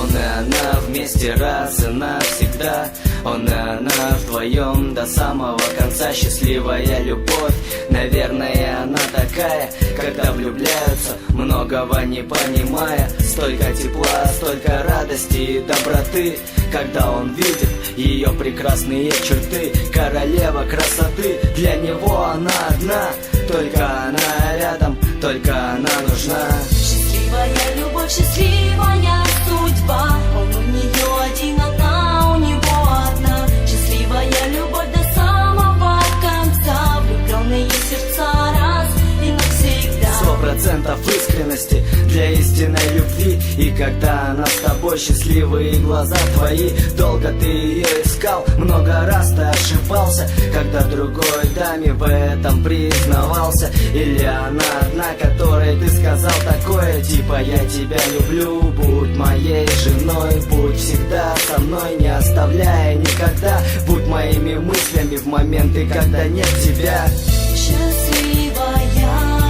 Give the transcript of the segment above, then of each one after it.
Он и она вместе раз и навсегда. Он и она вдвоем до самого конца. Счастливая любовь, наверное, она такая, когда влюбляются, многого не понимая. Столько тепла, столько радости и доброты, когда он видит ее прекрасные черты. Королева красоты, для него она одна. Только она рядом, только она нужна. Счастливая любовь, счастливая судьба. Он у нее один, она у него одна. Счастливая любовь до самого конца. Влюбленные сердца раз и навсегда. 100% искренности для истинной любви. И когда она с тобой, счастливые глаза твои. Долго ты ее искал, много раз ты ошибался, когда другой даме в этом признавался. Или она одна, которой ты сказал такое, типа: я тебя люблю, будь моей женой, будь всегда со мной, не оставляя никогда. Будь моими мыслями в моменты, когда нет тебя. Счастливая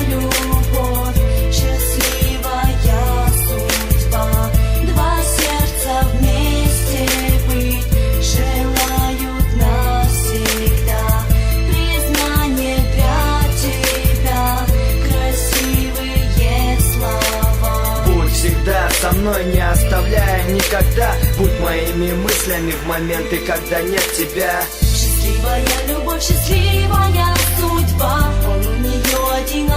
любовь, счастливая судьба. Два сердца вместе быть желают навсегда. Признание для тебя, красивые слова. Будь всегда со мной, не оставляя никогда. Будь моими мыслями в моменты, когда нет тебя. Счастливая любовь, счастливая судьба. Он у нее один,